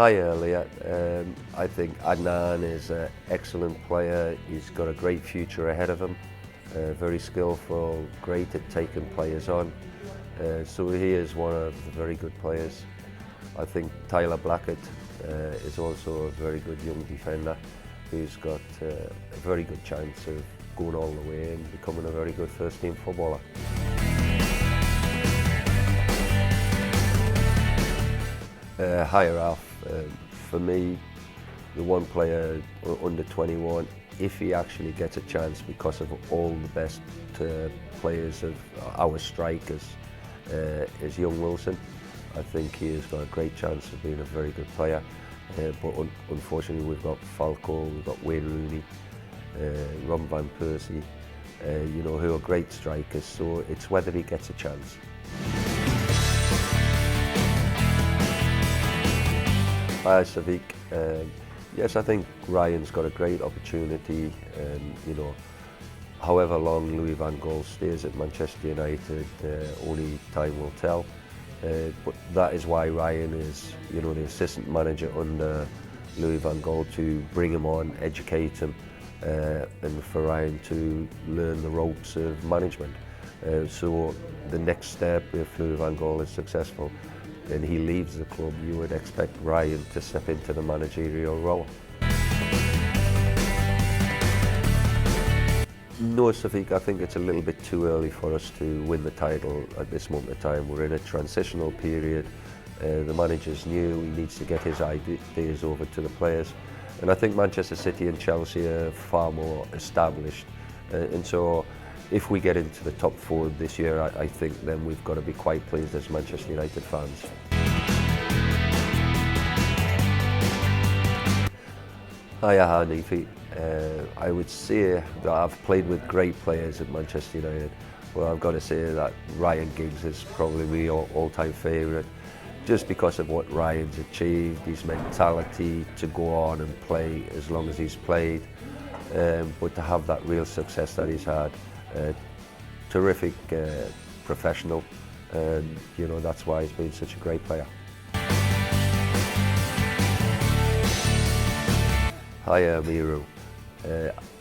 Hi Elliot. I think Adnan is an excellent player. He's got a great future ahead of him. Very skillful, great at taking players on. So he is one of the very good players. I think Tyler Blackett is also a very good young defender who's got a very good chance of going all the way and becoming a very good first team footballer. Higher Ralph. For me, the one player under 21, if he actually gets a chance because of all the best players of our strikers, is young Wilson. I think he has got a great chance of being a very good player. But unfortunately, we've got Falco, we've got Wayne Rooney, Ron Van Persie, who are great strikers. So it's whether he gets a chance. Hi Savik. Yes, I think Ryan's got a great opportunity. However long Louis van Gaal stays at Manchester United, only time will tell. But that is why Ryan is, the assistant manager under Louis van Gaal, to bring him on, educate him, and for Ryan to learn the ropes of management. So the next step, if Louis van Gaal is successful and he leaves the club, you would expect Ryan to step into the managerial role. No, Safik, I think it's a little bit too early for us to win the title at this moment of time. We're in a transitional period. The manager's new, he needs to get his ideas over to the players. And I think Manchester City and Chelsea are far more established. And so if we get into the top four this year, I think then we've got to be quite pleased as Manchester United fans. Hiya Hanifi. I would say that I've played with great players at Manchester United, but I've got to say that Ryan Giggs is probably my all-time favourite, just because of what Ryan's achieved, his mentality to go on and play as long as he's played, but to have that real success that he's had. Terrific professional, and that's why he's been such a great player. Hi Miru.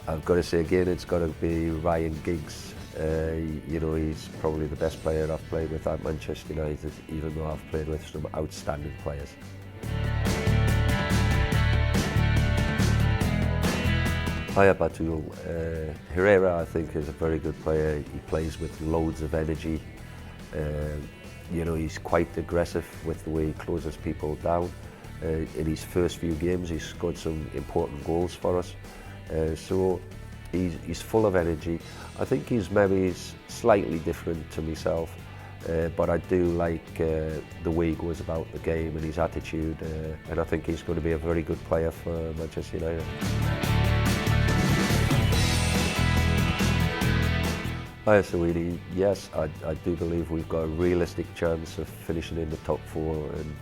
I've got to say again, it's got to be Ryan Giggs. He's probably the best player I've played with at Manchester United, even though I've played with some outstanding players. Hiya Batul. Herrera, I think, is a very good player. He plays with loads of energy. He's quite aggressive with the way he closes people down. In his first few games, he's scored some important goals for us. So he's full of energy. I think he's maybe slightly different to myself, but I do like the way he goes about the game and his attitude, and I think he's going to be a very good player for Manchester United. Hi Sawidi. Yes, I do believe we've got a realistic chance of finishing in the top four and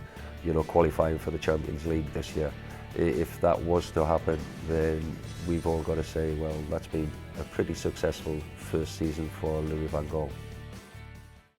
qualifying for the Champions League this year. If that was to happen, then we've all got to say, well, that's been a pretty successful first season for Louis van Gaal.